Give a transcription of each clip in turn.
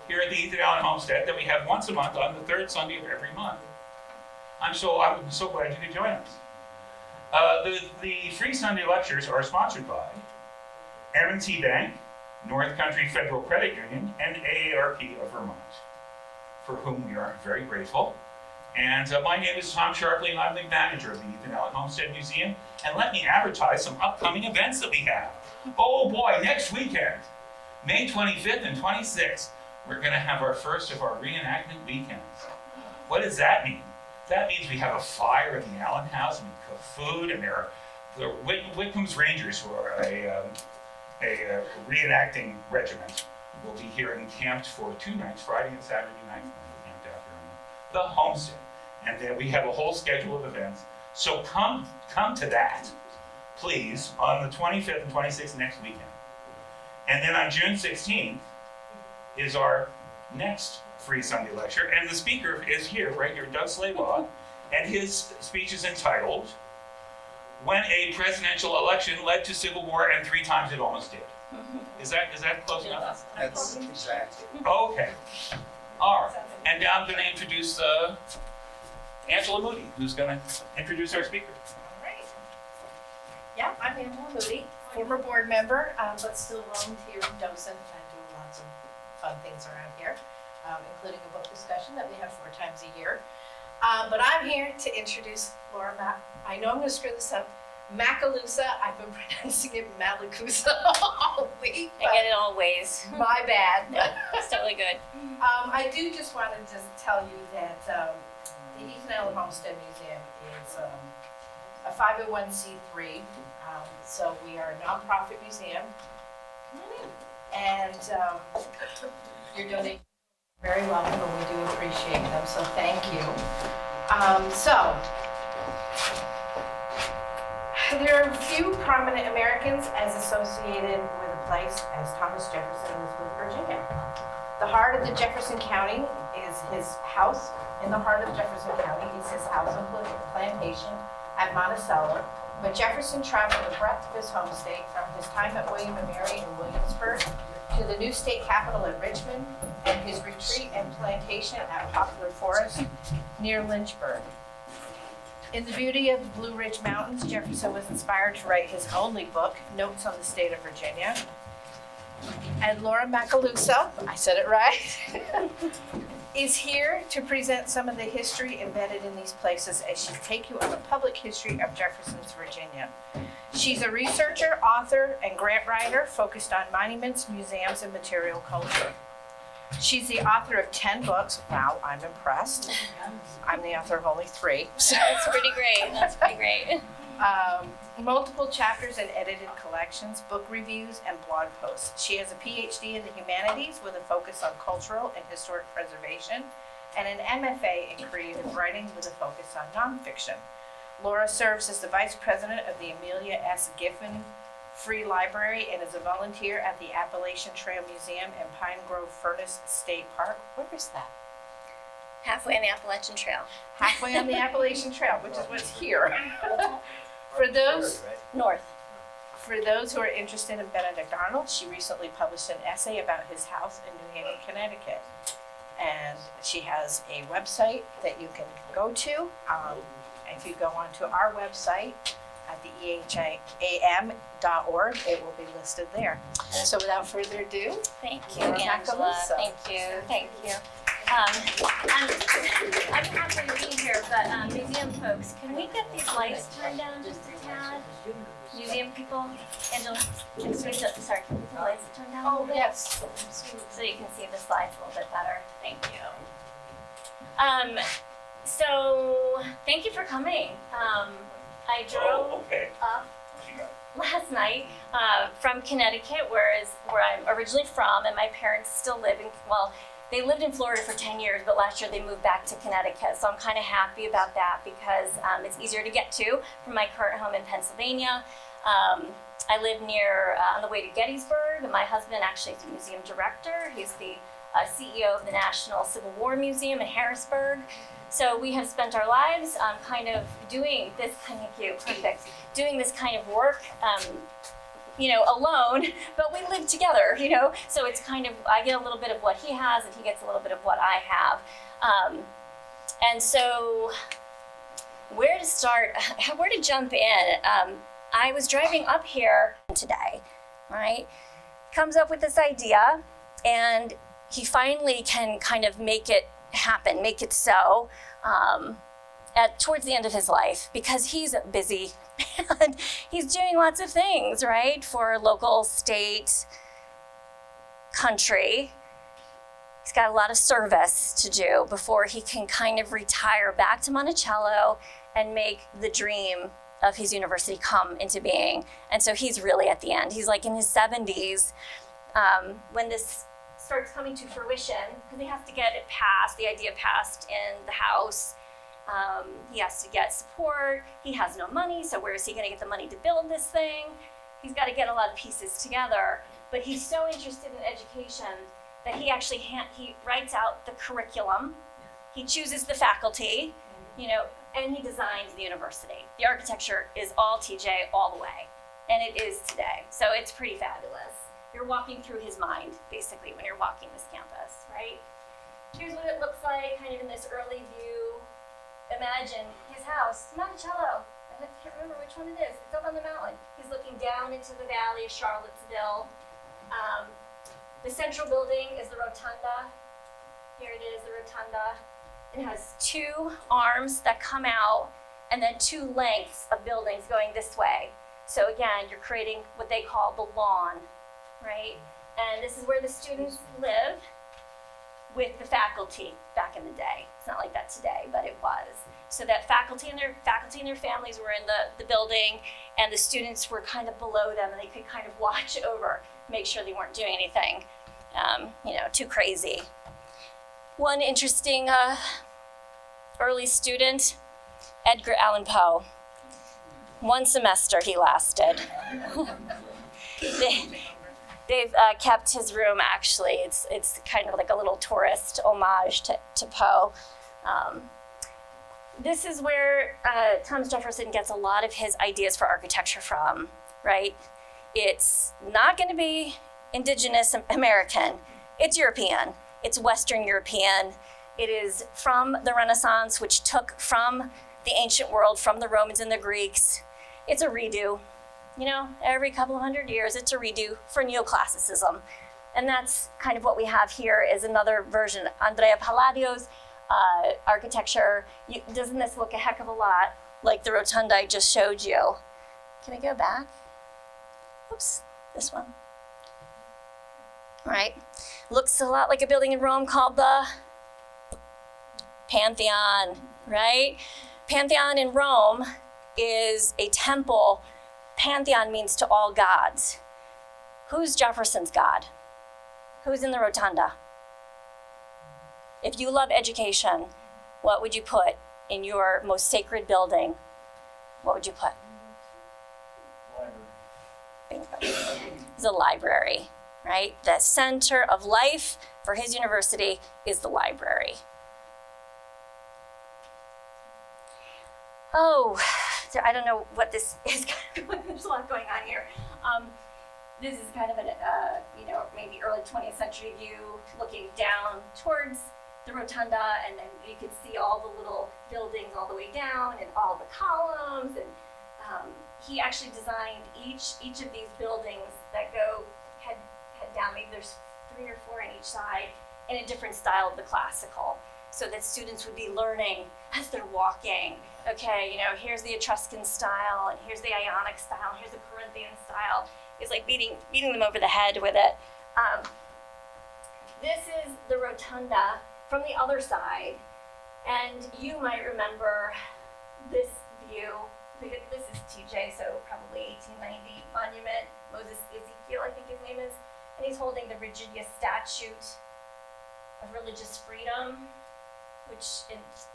here at the Ethan Allen Homestead that we have once a month on the third Sunday of every month. I'm so glad you could join us. The free Sunday lectures are sponsored by M&T Bank, North Country Federal Credit Union, and AARP of Vermont, for whom we are very grateful. And my name is Tom Sharpley, and I'm the manager of the Ethan Allen Homestead Museum. And let me advertise some upcoming events that we have. Oh boy, next weekend, May 25th and 26th, we're going to have our first of our reenactment weekends. What does that mean? That means we have a fire in the Allen House, and we cook food, and there are the Whitcomb's Rangers, who are a reenacting regiment, will be here encamped for 2 nights, Friday and Saturday night, camped out here in the Homestead. And then we have a whole schedule of events. So come to that, please, on the 25th and 26th next weekend. And then on June 16th is our next free Sunday lecture, and the speaker is here, right here, Doug Slaybaugh, and his speech is entitled, "When a Presidential Election Led to Civil War and 3 Times It Almost Did." Is that close enough? That's exact. Okay. All right. And now I'm going to introduce Angela Moody, who's going to introduce our speaker. All right. Yeah, I'm Angela Moody, former board member, but still volunteer docent. I do lots of fun things around here, including a book discussion that we have 4 times a year. But I'm here to introduce Laura I know I'm going to screw this up. Macaluso. I've been pronouncing it Macaluso all week. I get it all ways. My bad. It's totally good. I do just want to tell you that the Ethan Allen Homestead Museum is a 501c3, so we are a nonprofit museum, and your donations are very welcome, and we do appreciate them, so thank you. There are a few prominent Americans as associated with a place as Thomas Jefferson was with Virginia. The heart of the Jefferson County is his house. In the heart of Jefferson County is his house on plantation at Monticello. But Jefferson traveled the breadth of his home state from his time at William and Mary in Williamsburg to the new state capital at Richmond and his retreat and plantation at Poplar Forest near Lynchburg. In the beauty of the Blue Ridge Mountains, Jefferson was inspired to write his only book, Notes on the State of Virginia. And Laura Macaluso, I said it right, is here to present some of the history embedded in these places as she takes you on a public history of Jefferson's Virginia. She's a researcher, author, and grant writer focused on monuments, museums, and material culture. She's the author of 10 books. Wow, I'm impressed. I'm the author of only 3. So. That's pretty great. That's pretty great. Multiple chapters and edited collections, book reviews, and blog posts. She has a PhD in the humanities with a focus on cultural and historic preservation, and an MFA in creative writing with a focus on nonfiction. Laura serves as the vice president of the Amelia S. Giffen Free Library and is a volunteer at the Appalachian Trail Museum and Pine Grove Furnace State Park. Where is that? Halfway on the Appalachian Trail. Halfway on the Appalachian Trail, which is what's here. For those who are interested in Benedict Arnold, she recently published an essay about his house in New Haven, Connecticut. And she has a website that you can go to. If you go onto our website at the ehiam.org, it will be listed there. So without further ado, Thank you, Laura Angela. Macaluso. Thank you. Thank you. I'm happy to be here, but museum folks, can we get these lights turned down just a tad? Museum people, Angela, can we get the lights turned down a little bit? yes. So you can see the slides a little bit better. Thank you. So thank you for coming. I drove up last night from Connecticut, where I'm originally from, and my parents still live in, well, they lived in Florida for 10 years, but last year they moved back to Connecticut. So I'm kind of happy about that because it's easier to get to from my current home in Pennsylvania. I live near, on the way to Gettysburg, and my husband actually is the museum director. He's the CEO of the National Civil War Museum in Harrisburg. So we have spent our lives kind of doing this kind of doing this kind of work alone, but we live together, So it's kind of, I get a little bit of what he has and he gets a little bit of what I have. And so where to start, where to jump in? I was driving up here today, right? Comes up with this idea and he finally can kind of make it happen, make it so towards the end of his life, because he's busy and he's doing lots of things, right? For local, state, country. He's got a lot of service to do before he can kind of retire back to Monticello and make the dream of his university come into being. And so he's really at the end. He's like in his 70s when this starts coming to fruition, because he has to get it passed, the idea passed in the House. He has to get support. He has no money, so where is he going to get the money to build this thing? He's got to get a lot of pieces together. But he's so interested in education that he actually he writes out the curriculum. He chooses the faculty, and he designs the university. The architecture is all TJ all the way, and it is today. So it's pretty fabulous. You're walking through his mind, basically, when you're walking this campus, right? Here's what it looks like, kind of in this early view. Imagine his house, Monticello. I can't remember which one it is. It's up on the mountain. He's looking down into the valley of Charlottesville. The central building is the rotunda. Here it is, the rotunda. It has two arms that come out and then two lengths of buildings going this way. So again, you're creating what they call the lawn, right? And this is where the students live with the faculty back in the day. It's not like that today, but it was. So that faculty and their families were in the building, and the students were kind of below them, and they could kind of watch over, make sure they weren't doing anything, too crazy. One interesting early student, Edgar Allan Poe. One semester he lasted. They've kept his room, actually. It's kind of like a little tourist homage to Poe. This is where Thomas Jefferson gets a lot of his ideas for architecture from, right? It's not going to be indigenous American. It's European. It's Western European. It is from the Renaissance, which took from the ancient world, from the Romans and the Greeks. It's a redo. Every couple of hundred years, it's a redo for neoclassicism. And that's kind of what we have here is another version. Andrea Palladio's architecture. Doesn't this look a heck of a lot like the rotunda I just showed you? Can I go back? Oops, this one. All right. Looks a lot like a building in Rome called the Pantheon, right? Pantheon in Rome is a temple. Pantheon means to all gods. Who's Jefferson's God? Who's in the rotunda? If you love education, what would you put in your most sacred building? What would you put? Bingo. It's a library, right? The center of life for his university is the library. Oh, I don't know what this is. There's a lot going on here. This is kind of an, maybe early 20th century view, looking down towards the rotunda, and then you can see all the little buildings all the way down, and all the columns. And he actually designed each of these buildings that go head down. Maybe there's 3 or 4 on each side, in a different style of the classical, so that students would be learning as they're walking. Okay, here's the Etruscan style, and here's the Ionic style, and here's the Corinthian style. It's like beating them over the head with it. This is the rotunda from the other side, and you might remember this view, because this is TJ, so probably 1890 monument, Moses Ezekiel, I think his name is, and he's holding the Regidius statute of religious freedom, which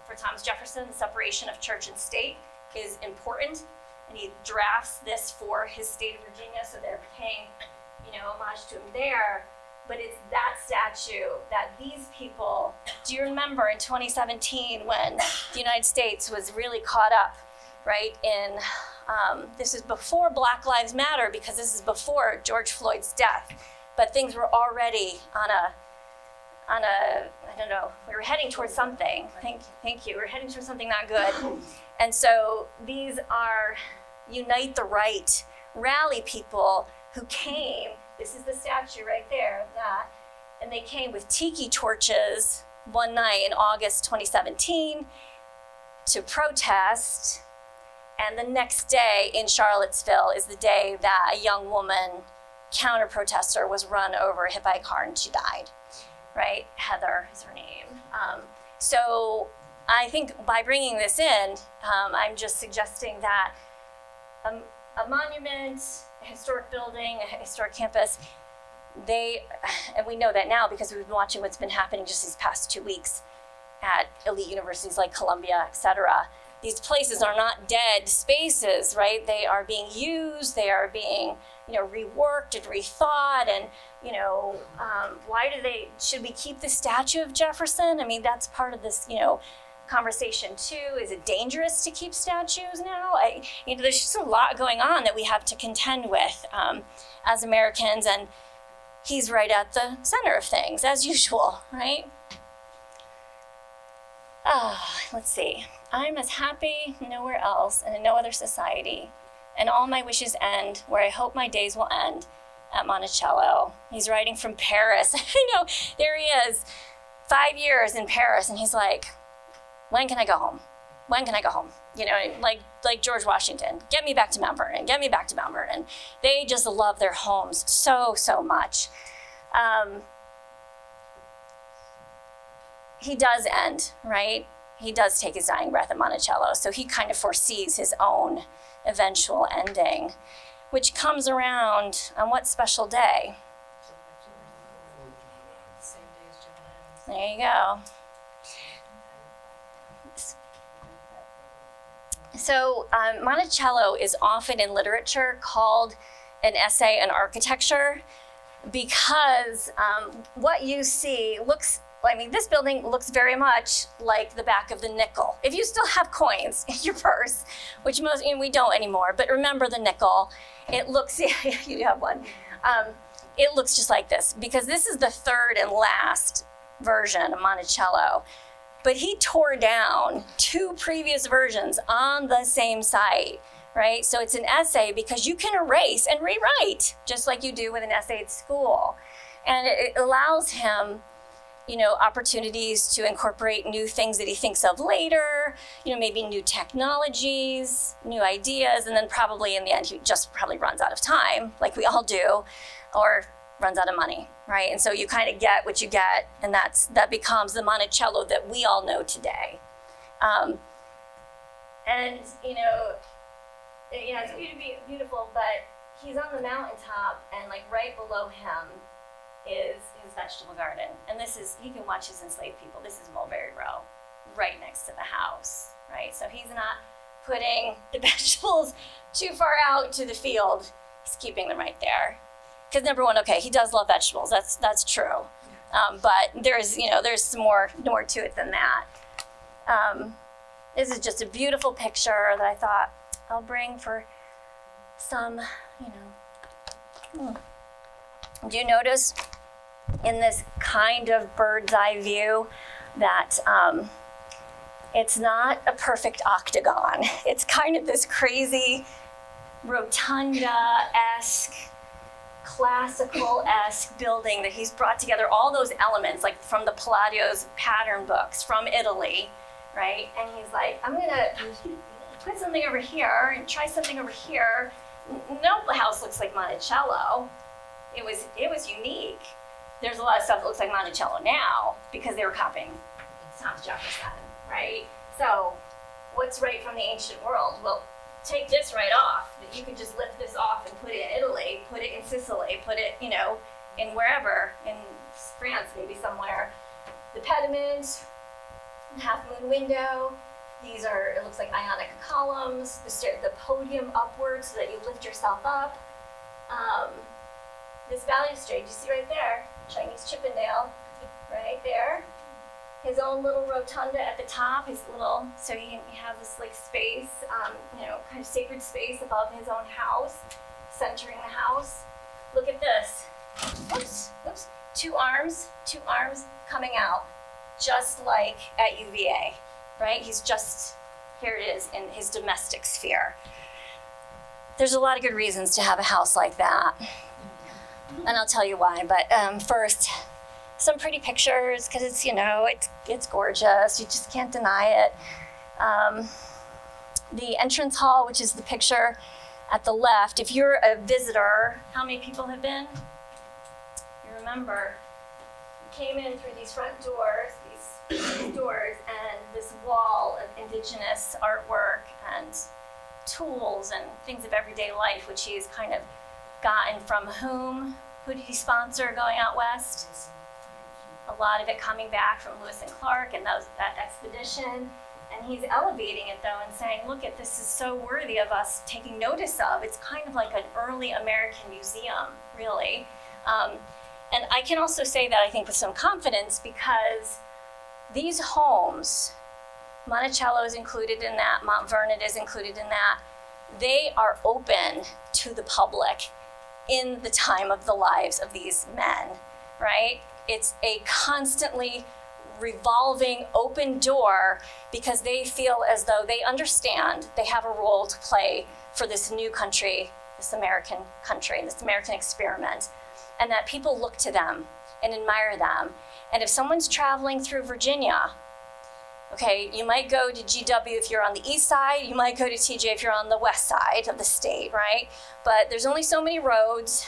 for Thomas Jefferson, the separation of church and state is important, and he drafts this for his state of Virginia, so they're paying, homage to him there. But it's that statue that these people, do you remember in 2017 when the United States was really caught up, right, in This is before Black Lives Matter, because this is before George Floyd's death. But things were already on a, I don't know, we were heading towards something. Thank you. We were heading towards something not good. And so these are Unite the Right rally people who came. This is the statue right there of that. And they came with tiki torches one night in August 2017 to protest. And the next day in Charlottesville is the day that a young woman, counter-protester, was run over, hit by a car, and she died, right? Heather is her name. So I think by bringing this in, I'm just suggesting that a monument, a historic building, a historic campus, and we know that now because we've been watching what's been happening just these past 2 weeks at elite universities like Columbia, et cetera. These places are not dead spaces, right? They are being used, they are being, reworked and rethought, and, should we keep the statue of Jefferson? I mean, that's part of this, conversation too. Is it dangerous to keep statues now? There's just a lot going on that we have to contend with as Americans, and he's right at the center of things, as usual, right? Let's see. I'm as happy nowhere else and in no other society, and all my wishes end where I hope my days will end, at Monticello. He's writing from Paris. I know, there he is, 5 years in Paris, and he's like, when can I go home? When can I go home? Like George Washington, get me back to Mount Vernon, get me back to Mount Vernon. They just love their homes so, so much. He does end, right? He does take his dying breath at Monticello, so he kind of foresees his own eventual ending, which comes around on what special day? There you go. So Monticello is often in literature called an essay on architecture because what you see this building looks very much like the back of the nickel. If you still have coins in your purse, which we don't anymore, but remember the nickel, it looks, you have one, it looks just like this, because this is the third and last version of Monticello. But he tore down 2 previous versions on the same site, right? So it's an essay because you can erase and rewrite, just like you do with an essay at school. And it allows him, opportunities to incorporate new things that he thinks of later, maybe new technologies, new ideas, and then probably in the end, he just probably runs out of time, like we all do, or runs out of money, right? And so you kind of get what you get, and that becomes the Monticello that we all know today. It's beautiful, but he's on the mountaintop, and right below him is his vegetable garden. And you can watch his enslaved people. This is Mulberry Row, right next to the house, right? So he's not putting the vegetables too far out to the field. He's keeping them right there. Because number one, okay, he does love vegetables. That's true. But there's some more to it than that. This is just a beautiful picture that I thought I'll bring for some, Do you notice in this kind of bird's eye view that it's not a perfect octagon? It's kind of this crazy rotunda-esque, classical-esque building that he's brought together all those elements, like from the Palladio's pattern books from Italy, right? And he's like, I'm gonna put something over here and try something over here. No house looks like Monticello. It was unique. There's a lot of stuff that looks like Monticello now because they were copying Thomas Jefferson, right? So what's right from the ancient world? Well, take this right off. You could just lift this off and put it in Italy, put it in Sicily, put it, in wherever, in France maybe somewhere. The pediment, half moon window. These are, it looks like ionic columns. The podium upwards so that you lift yourself up. This balustrade, you see right there, Chinese Chippendale, right there. his own little rotunda at the top, so he can have this like space, kind of sacred space above his own house, centering the house. Look at this. Oops. Two arms coming out, just like at UVA, right? Here it is in his domestic sphere. There's a lot of good reasons to have a house like that, and I'll tell you why. But first, some pretty pictures, because it's gorgeous. You just can't deny it. The entrance hall, which is the picture at the left. If you're a visitor, how many people have been? You remember, you came in through these front doors, these doors, and this wall of indigenous artwork and tools and things of everyday life, which he's kind of gotten from whom? Who did he sponsor going out west? A lot of it coming back from Lewis and Clark and that expedition. And he's elevating it though and saying, look, this is so worthy of us taking notice of. It's kind of like an early American museum, really. And I can also say that I think with some confidence, because these homes, Monticello is included in that, Mount Vernon is included in that, they are open to the public in the time of the lives of these men, right? It's a constantly revolving open door, because they feel as though they understand they have a role to play for this new country, this American country, this American experiment, and that people look to them and admire them. And if someone's traveling through Virginia, okay, you might go to GW if you're on the east side, you might go to TJ if you're on the west side of the state, right? But there's only so many roads,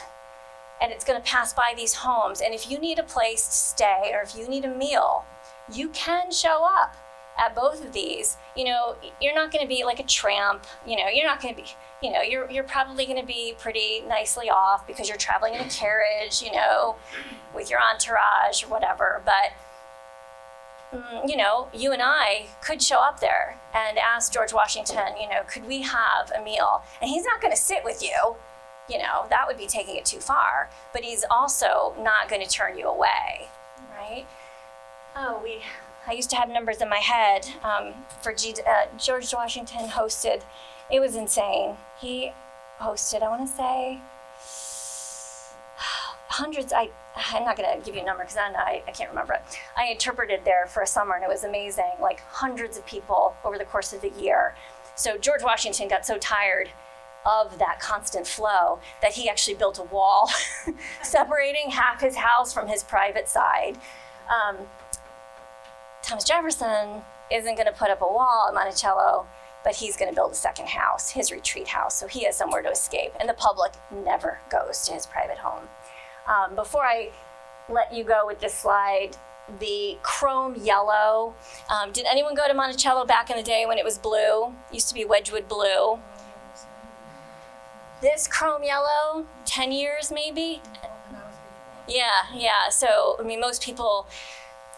and it's gonna pass by these homes. And if you need a place to stay, or if you need a meal, you can show up at both of these. You're not gonna be like a tramp, you're not gonna be, you're probably gonna be pretty nicely off because you're traveling in a carriage, with your entourage or whatever. But you and I could show up there and ask George Washington, could we have a meal? And he's not gonna sit with you, that would be taking it too far, but he's also not gonna turn you away, right? I used to have numbers in my head George Washington hosted, it was insane. He hosted, I wanna say, hundreds, I'm not gonna give you a number because I can't remember it. I interpreted there for a summer and it was amazing, like hundreds of people over the course of the year. So George Washington got so tired of that constant flow that he actually built a wall separating half his house from his private side. Thomas Jefferson isn't gonna put up a wall at Monticello, but he's gonna build a second house, his retreat house, so he has somewhere to escape, and the public never goes to his private home. Before I let you go with this slide, the chrome yellow, did anyone go to Monticello back in the day when it was blue? Used to be Wedgwood blue. This chrome yellow, 10 years maybe? Yeah, so, most people,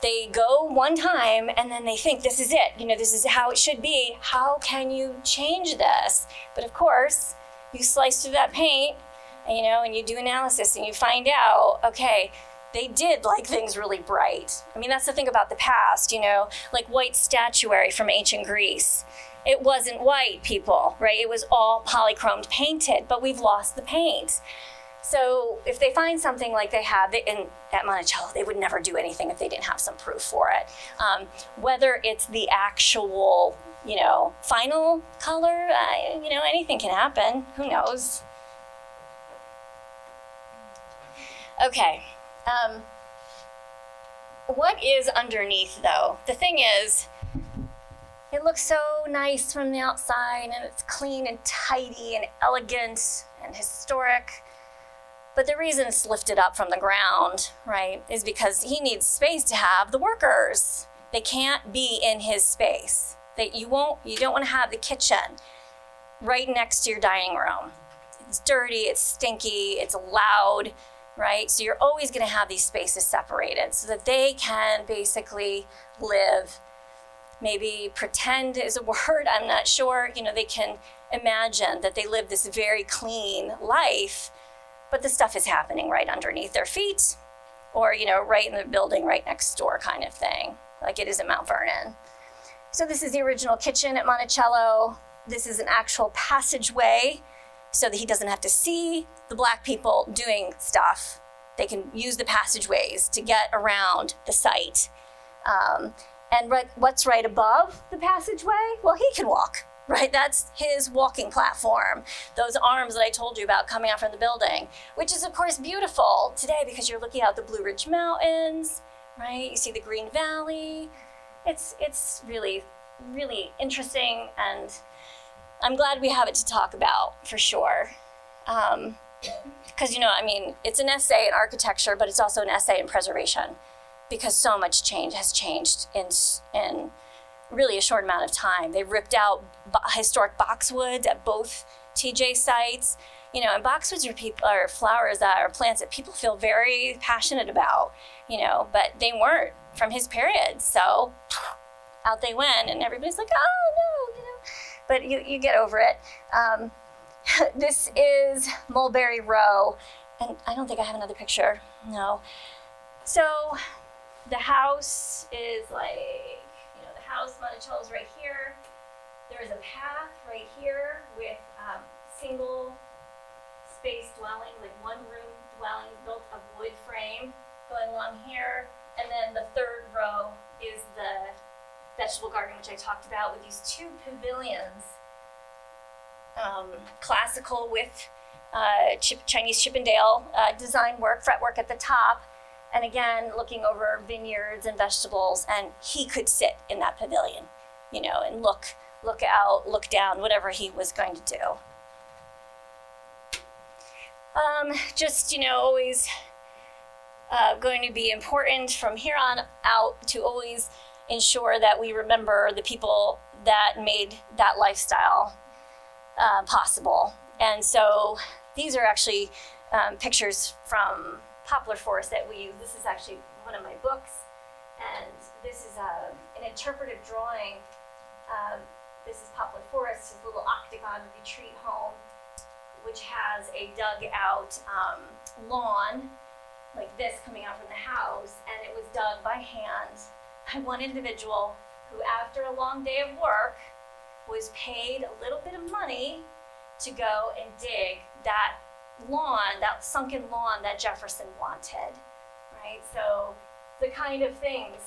they go one time and then they think this is it, this is how it should be. How can you change this? But of course, you slice through that paint, and you do analysis and you find out, okay, they did like things really bright. That's the thing about the past, like white statuary from ancient Greece. It wasn't white, people, right? It was all polychromed painted, but we've lost the paint. So if they find something like they have at Monticello, they would never do anything if they didn't have some proof for it. Whether it's the actual, final color, anything can happen, who knows? Okay, what is underneath though? The thing is, it looks so nice from the outside and it's clean and tidy and elegant and historic. But the reason it's lifted up from the ground, right, is because he needs space to have the workers. They can't be in his space. You don't want to have the kitchen right next to your dining room. It's dirty, it's stinky, it's loud, right? So you're always going to have these spaces separated so that they can basically live. Maybe pretend is a word, I'm not sure. They can imagine that they live this very clean life, but the stuff is happening right underneath their feet, or, right in the building right next door kind of thing, like it is at Mount Vernon. So this is the original kitchen at Monticello. This is an actual passageway so that he doesn't have to see the Black people doing stuff. They can use the passageways to get around the site. And what's right above the passageway? Well, he can walk, right? That's his walking platform. Those arms that I told you about coming out from the building, which is of course beautiful today because you're looking out the Blue Ridge Mountains, right? You see the Green Valley. It's really, really interesting, and I'm glad we have it to talk about for sure. Because, it's an essay in architecture, but it's also an essay in preservation, because so much change has changed in really a short amount of time. They ripped out historic boxwoods at both TJ sites. And boxwoods are flowers that are plants that people feel very passionate about, but they weren't from his period. So out they went, and everybody's like, oh no, but you get over it. This is Mulberry Row, and I don't think I have another picture, no. So the house is the house, Monticello's right here. There is a path right here with single space dwellings, like one room dwellings built of wood frame going along here. And then the third row is the vegetable garden, which I talked about, with these two pavilions. Classical with Chinese Chippendale design work, fretwork at the top. And again, looking over vineyards and vegetables, and he could sit in that pavilion, and look out, look down, whatever he was going to do. Always going to be important from here on out to always ensure that we remember the people that made that lifestyle possible. And so these are actually pictures from Poplar Forest that we use. This is actually one of my books, and this is an interpretive drawing. This is Poplar Forest, his little octagon retreat home, which has a dug out lawn like this coming out from the house, and it was dug by hand by one individual who, after a long day of work, was paid a little bit of money to go and dig that lawn, that sunken lawn that Jefferson wanted, right? So the kind of things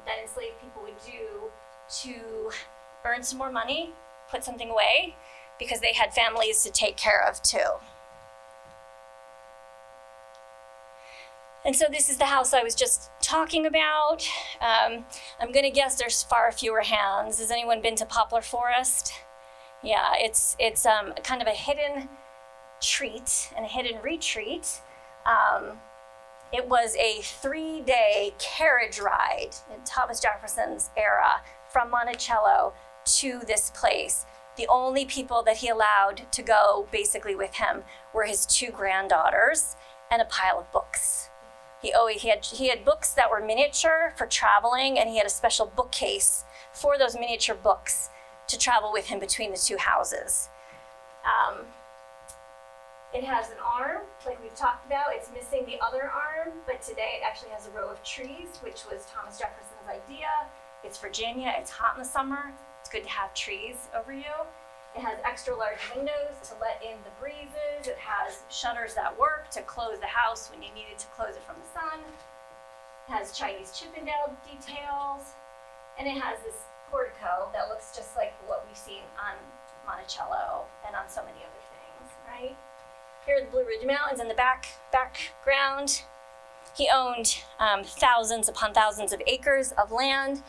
that enslaved people would do to earn some more money, put something away, because they had families to take care of too. And so this is the house I was just talking about. I'm gonna guess there's far fewer hands. Has anyone been to Poplar Forest? Yeah, it's kind of a hidden treat and a hidden retreat. It was a 3-day carriage ride in Thomas Jefferson's era from Monticello to this place. The only people that he allowed to go basically with him were his 2 granddaughters and a pile of books. He had books that were miniature for traveling, and he had a special bookcase for those miniature books to travel with him between the 2 houses. It has an arm, like we've talked about. It's missing the other arm, but today it actually has a row of trees, which was Thomas Jefferson's idea. It's Virginia, it's hot in the summer. It's good to have trees over you. It has extra large windows to let in the breezes. It has shutters that work to close the house when you needed to close it from the sun. It has Chinese Chippendale details. And it has this portico that looks just like what we've seen on Monticello and on so many other things, right? Here are the Blue Ridge Mountains in the background. He owned thousands upon thousands of acres of land,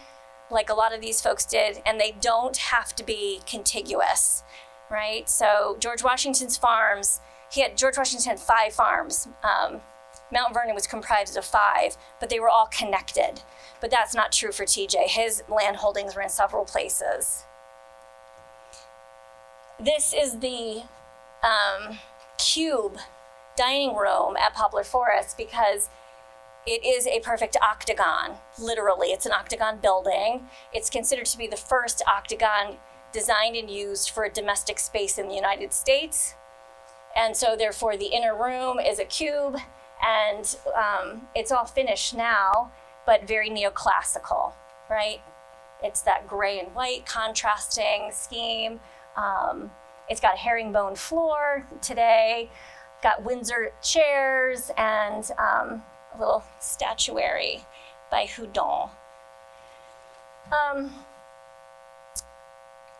like a lot of these folks did, and they don't have to be contiguous, right? So George Washington's farms, George Washington had 5 farms. Mount Vernon was comprised of 5, but they were all connected. But that's not true for TJ. His land holdings were in several places. This is the cube dining room at Poplar Forest, because it is a perfect octagon, literally. It's an octagon building. It's considered to be the first octagon designed and used for a domestic space in the United States. And so therefore the inner room is a cube, And it's all finished now, but very neoclassical, right? It's that gray and white contrasting scheme. It's got a herringbone floor today, got Windsor chairs, and a little statuary by Houdon.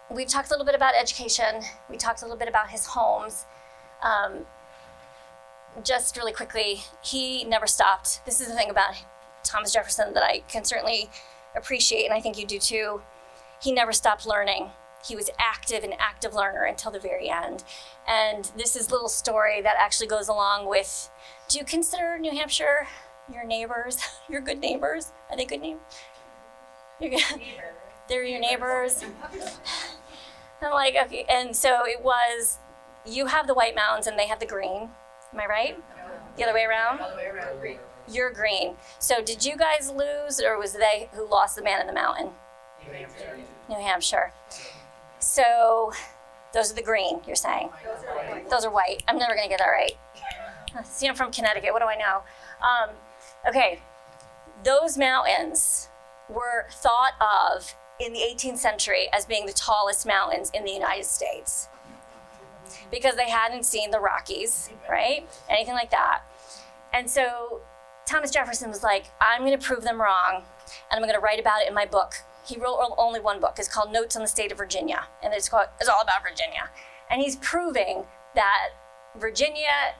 We've talked a little bit about education. We talked a little bit about his homes. Just really quickly, he never stopped. This is the thing about Thomas Jefferson that I can certainly appreciate, and I think you do too. He never stopped learning. He was an active learner until the very end. And this is a little story that actually goes along with, do you consider New Hampshire your neighbors, your good neighbors? Are they good neighbors? You're good. They're your neighbors. I'm like, okay. And so it was, you have the White Mountains and they have the green. Am I right? The other way around? Other way around, green. You're green. So did you guys lose, or was they who lost the man in the mountain? New Hampshire. So those are the green, you're saying? Those are white. I'm never going to get that right. See, I'm from Connecticut. What do I know? Okay. Those mountains were thought of in the 18th century as being the tallest mountains in the United States, because they hadn't seen the Rockies, right? Anything like that. And so Thomas Jefferson was like, I'm going to prove them wrong, and I'm going to write about it in my book. He wrote only one book. It's called Notes on the State of Virginia, and it's all about Virginia. And he's proving that Virginia,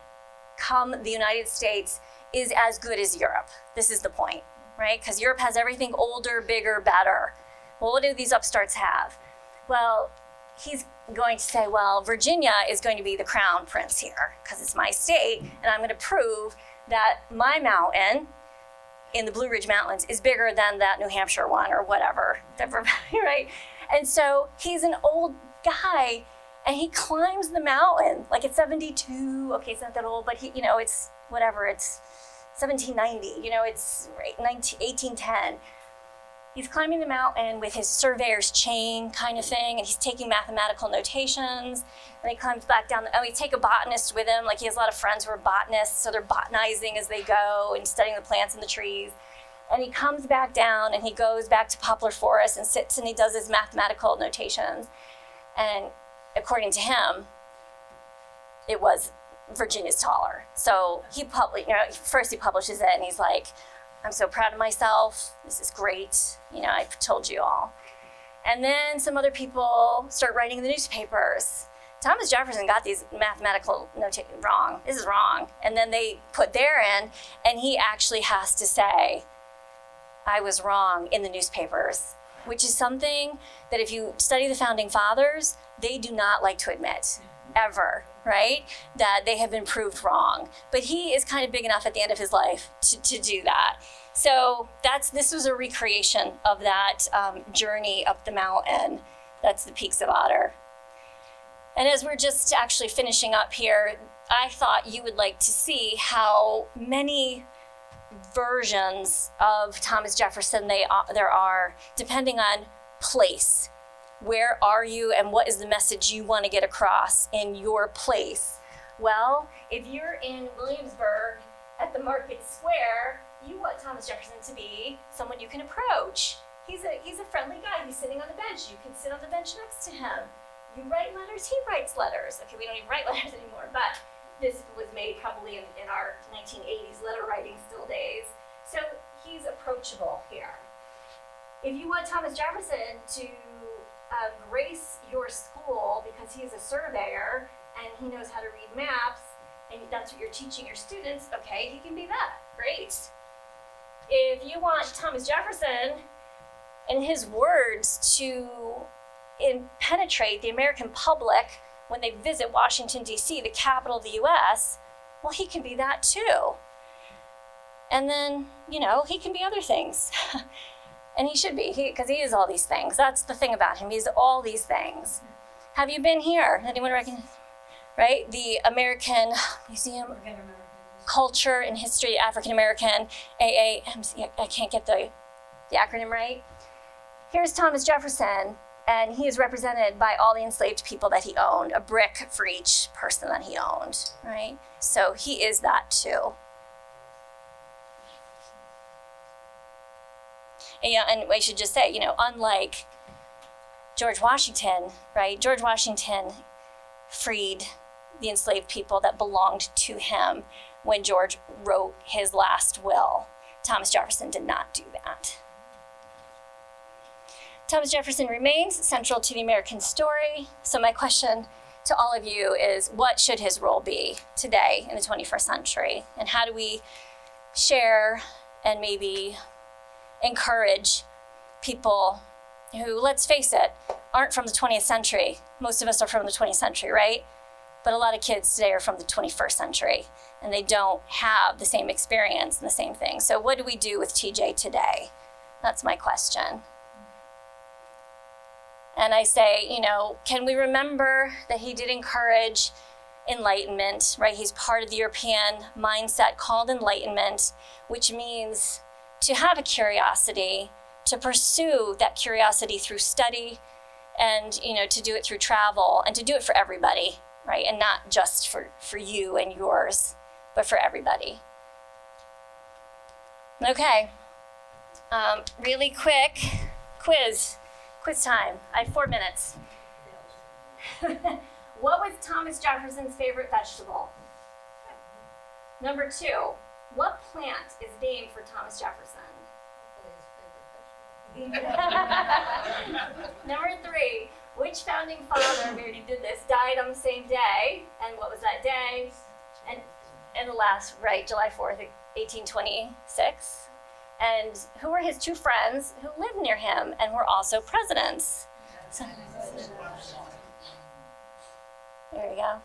come the United States, is as good as Europe. This is the point, right? Because Europe has everything older, bigger, better. Well, what do these upstarts have? Well, he's going to say, well, Virginia is going to be the crown prince here because it's my state, and I'm going to prove that my mountain in the Blue Ridge Mountains is bigger than that New Hampshire one or whatever, right? And so he's an old guy, and he climbs the mountain like at 72. Okay, it's not that old, but he, it's whatever. It's 1790. It's 1810. He's climbing the mountain with his surveyor's chain kind of thing, and he's taking mathematical notations, and he climbs back down. He take a botanist with him. Like, he has a lot of friends who are botanists, so they're botanizing as they go and studying the plants and the trees. And he comes back down, and he goes back to Poplar Forest and sits, and he does his mathematical notations. And according to him, it was Virginia's taller. So he first he publishes it, and he's like, I'm so proud of myself. This is great. I told you all. And then some other people start writing in the newspapers. Thomas Jefferson got these mathematical notations wrong. This is wrong. And then they put their in, and he actually has to say, I was wrong in the newspapers, which is something that if you study the Founding Fathers, they do not like to admit, ever, right? That they have been proved wrong. But he is kind of big enough at the end of his life to do that. So this was a recreation of that journey up the mountain. That's the Peaks of Otter. And as we're just actually finishing up here, I thought you would like to see how many versions of Thomas Jefferson there are, depending on place. Where are you, and what is the message you want to get across in your place? Well, if you're in Williamsburg at the Market Square, you want Thomas Jefferson to be someone you can approach. He's a friendly guy. He's sitting on the bench. You can sit on the bench next to him. You write letters, he writes letters. Okay, we don't even write letters anymore, but this was made probably in our 1980s letter writing still days. So he's approachable here. If you want Thomas Jefferson to grace your school because he's a surveyor and he knows how to read maps, and that's what you're teaching your students, okay, he can be that. Great. If you want Thomas Jefferson and his words to penetrate the American public when they visit Washington, D.C., the capital of the U.S., well, he can be that too. And then, he can be other things. And he should be, because he is all these things. That's the thing about him. He's all these things. Have you been here? Anyone recognize? Right? The American Museum Culture and History, African American, AAMC. I can't get the acronym right. Here's Thomas Jefferson, and he is represented by all the enslaved people that he owned, a brick for each person that he owned, right? So he is that too. And we should just say, unlike George Washington, right? George Washington freed the enslaved people that belonged to him when George wrote his last will. Thomas Jefferson did not do that. Thomas Jefferson remains central to the American story. So my question to all of you is, what should his role be today in the 21st century? And how do we share and maybe encourage people who, let's face it, aren't from the 20th century. Most of us are from the 20th century, right? But a lot of kids today are from the 21st century, and they don't have the same experience and the same thing. So what do we do with TJ today? That's my question. And I say, can we remember that he did encourage enlightenment, right? He's part of the European mindset called enlightenment, which means to have a curiosity, to pursue that curiosity through study, and to do it through travel, and to do it for everybody, right? And not just for you and yours, but for everybody. Okay, really quick quiz time. I have 4 minutes. What was Thomas Jefferson's favorite vegetable? Number 2, what plant is named for Thomas Jefferson? Number 3, which founding father, we already did this, died on the same day, and what was that day? And the last, right, July 4th, 1826. And who were his 2 friends who lived near him and were also presidents? So, there you go.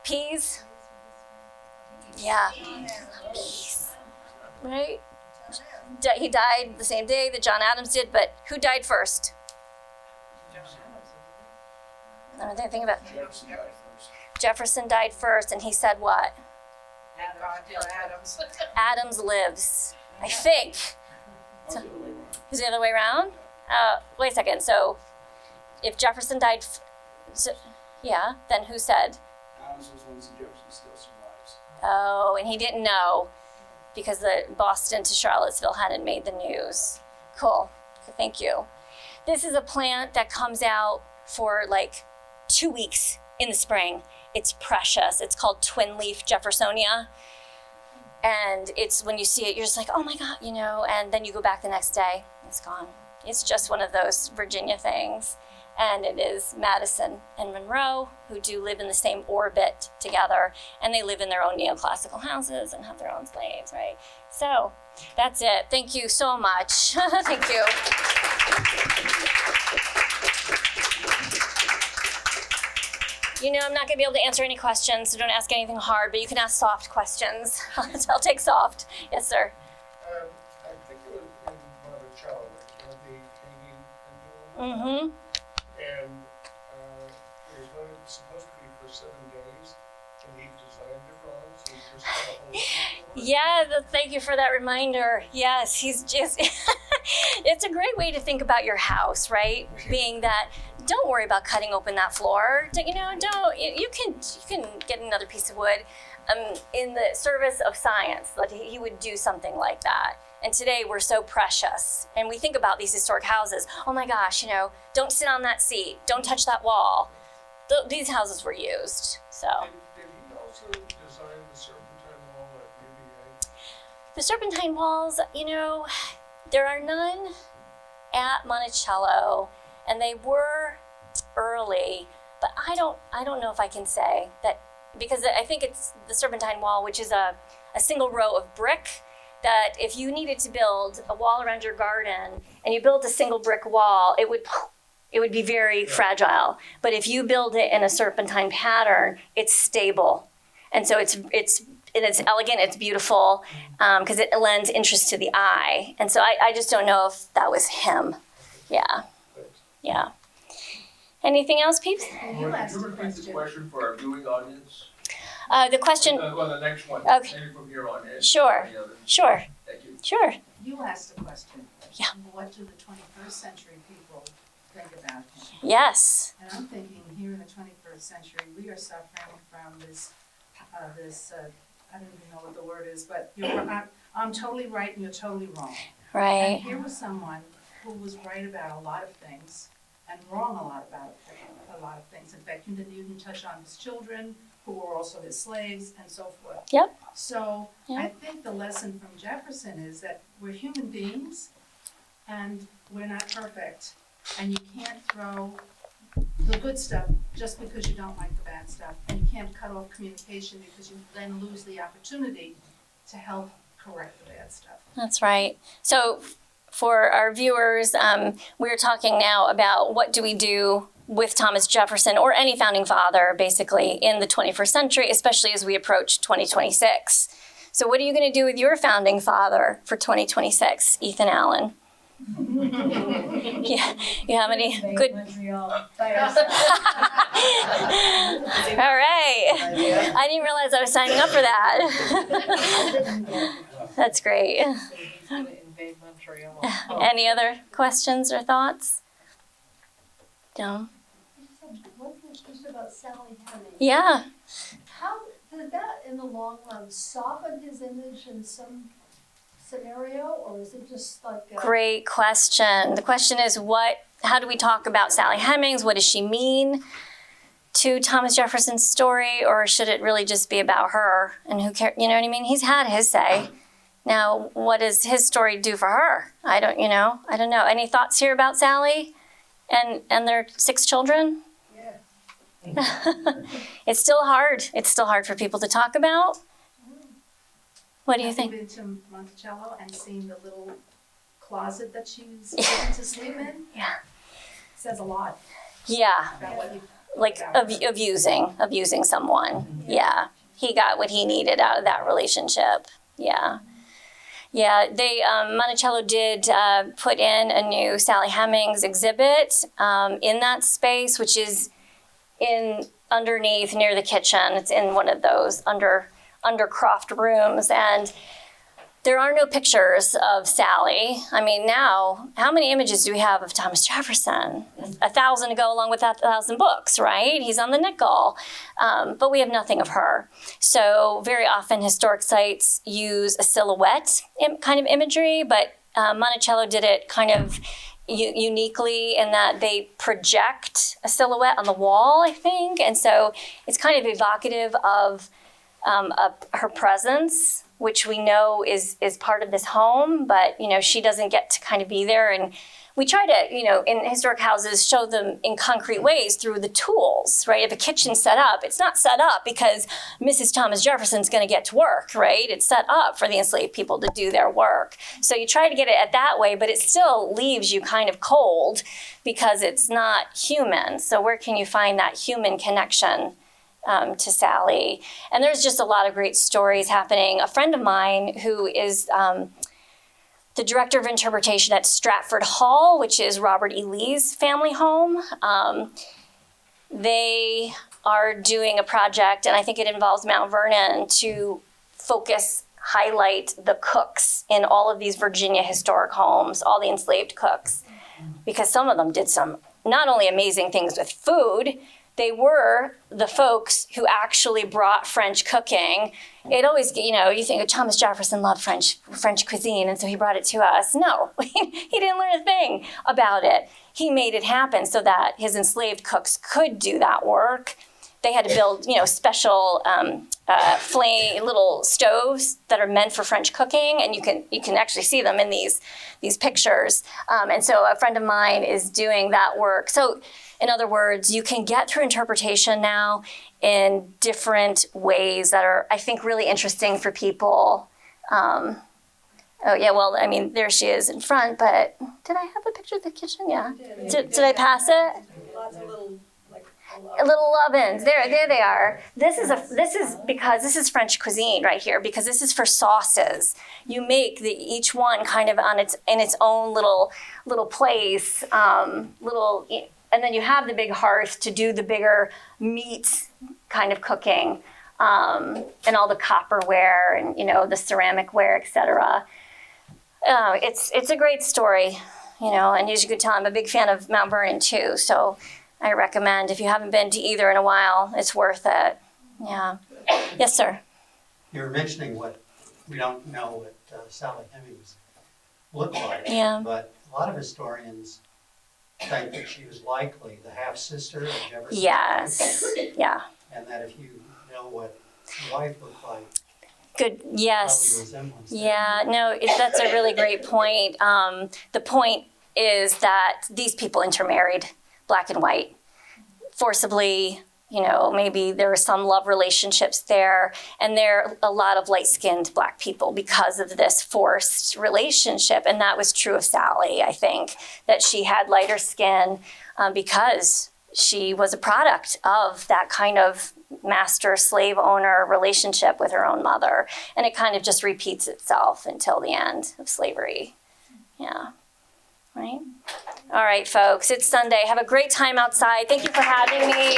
Peas? Yeah. Peas. Right? He died the same day that John Adams did, but who died first? I don't think about it. Jefferson died first, and he said what? Adams. Adams lives, I think. So, is it the other way around? Wait a second. So, if Jefferson died, then who said? Adams was one, Jefferson still survives. Oh, and he didn't know because the Boston to Charlottesville hadn't made the news. Cool. Thank you. This is a plant that comes out for like 2 weeks in the spring. It's precious. It's called twin leaf Jeffersonia. And it's when you see it, you're just like, oh my God, and then you go back the next day, it's gone. It's just one of those Virginia things. And it is Madison and Monroe who do live in the same orbit together, and they live in their own neoclassical houses and have their own slaves, right? So that's it. Thank you so much. Thank you. I'm not going to be able to answer any questions, so don't ask anything hard, but you can ask soft questions. I'll take soft. Yes, sir. I think it was in Monticello, the hanging and Mm-hmm. and it was supposed to be for 7 days, and he designed it wrong, so he just got a whole. Yeah, thank you for that reminder. Yes, he's just, it's a great way to think about your house, right? Being that, don't worry about cutting open that floor. You can get another piece of wood in the service of science. That he would do something like that. And today we're so precious, and we think about these historic houses. Oh my gosh, don't sit on that seat. Don't touch that wall. These houses were used, so. Did he also design the serpentine wall at UVA? The serpentine walls, there are none at Monticello, and they were early, but I don't know if I can say that, because I think it's the serpentine wall, which is a single row of brick, that if you needed to build a wall around your garden and you built a single brick wall, it would be very fragile. But if you build it in a serpentine pattern, it's stable. And so it's elegant, it's beautiful, because it lends interest to the eye. And so I just don't know if that was him. Yeah. Anything else, peeps? You repeat the question for our viewing audience? The question, Well, the next one, Okay. maybe from here on in. Sure. Any others? sure. Thank you. You asked a question. Yeah. What do the 21st century people think about him? Yes. And I'm thinking here in the 21st century, we are suffering from this I don't even know what the word is, but I'm totally right and you're totally wrong. And Right. here was someone who was right about a lot of things and wrong about a lot of things. In fact, you didn't even touch on his children, who were also his slaves, and so forth. Yep. So Yep. I think the lesson from Jefferson is that we're human beings and we're not perfect. And you can't throw the good stuff just because you don't like the bad stuff. And you can't cut off communication because you then lose the opportunity to help correct the bad stuff. That's right. So for our viewers, we're talking now about what do we do with Thomas Jefferson or any founding father, basically, in the 21st century, especially as we approach 2026. So what are you going to do with your founding father for 2026, Ethan Allen? Yeah, you have any good? Montreal. All right. I didn't realize I was signing up for that. That's great. He's gonna invade Montreal. Any other questions or thoughts? No. One question about Sally Hemings. Yeah. How did that, in the long run, soften his image in some scenario, or is it just like a... Great question. The question is how do we talk about Sally Hemings? What does she mean to Thomas Jefferson's story? Or should it really just be about her? And who cares? You know what I mean? He's had his say. Now, what does his story do for her? I don't know. Any thoughts here about Sally and their 6 children? Yeah. It's still hard. It's still hard for people to talk about. What do you think? Have you been to Monticello and seen the little closet that she's given to sleep in? Yeah. Says a lot Yeah. about what you... Like abusing someone. Yeah. He got what he needed out of that relationship. Yeah. Yeah, Monticello did put in a new Sally Hemings exhibit in that space, which is underneath near the kitchen. It's in one of those undercroft rooms, and there are no pictures of Sally. I mean, now, how many images do we have of Thomas Jefferson? 1,000 to go along with that 1,000 books, right? He's on the nickel. But we have nothing of her. So very often historic sites use a silhouette kind of imagery, but Monticello did it kind of uniquely in that they project a silhouette on the wall, I think. And so it's kind of evocative of her presence, which we know is part of this home, but, she doesn't get to kind of be there. And we try to, in historic houses, show them in concrete ways through the tools, right? If a kitchen's set up, it's not set up because Mrs. Thomas Jefferson's going to get to work, right? It's set up for the enslaved people to do their work. So you try to get it at that way, but it still leaves you kind of cold because it's not human. So where can you find that human connection to Sally? And there's just a lot of great stories happening. A friend of mine who is the director of interpretation at Stratford Hall, which is Robert E. Lee's family home. They are doing a project, and I think it involves Mount Vernon, to highlight the cooks in all of these Virginia historic homes, all the enslaved cooks, because some of them did some not only amazing things with food, they were the folks who actually brought French cooking. It always, you think, Thomas Jefferson loved French cuisine, and so he brought it to us. No, he didn't learn a thing about it. He made it happen so that his enslaved cooks could do that work. They had to build, special flame little stoves that are meant for French cooking, and you can actually see them in these pictures. And so a friend of mine is doing that work. So, in other words, you can get through interpretation now in different ways that are, I think, really interesting for people. There she is in front, but did I have a picture of the kitchen? Yeah. Did I pass it? Lots of little, little ovens. There they are. This is French cuisine right here, because this is for sauces. You make each one kind of in its own little place, and then you have the big hearth to do the bigger meats kind of cooking, and all the copperware and the ceramic ware, etc. It's a great story, and as you could tell, I'm a big fan of Mount Vernon too. So I recommend, if you haven't been to either in a while, it's worth it. Yeah. Yes, sir. you were mentioning what, we don't know what Sally Hemings looked like. Yeah. But a lot of historians think that she was likely the half-sister of Jefferson. Yes. Yeah. And that if you know what the wife looked like, Good. probably Yes. resemblance there. Yeah. No, that's a really great point. The point is that these people intermarried, black and white, forcibly. You know, maybe there were some love relationships there, and there are a lot of light-skinned black people because of this forced relationship. And that was true of Sally, I think, that she had lighter skin because she was a product of that kind of master-slave owner relationship with her own mother. And it kind of just repeats itself until the end of slavery. Yeah. Right? All right, folks, it's Sunday. Have a great time outside. Thank you for having me.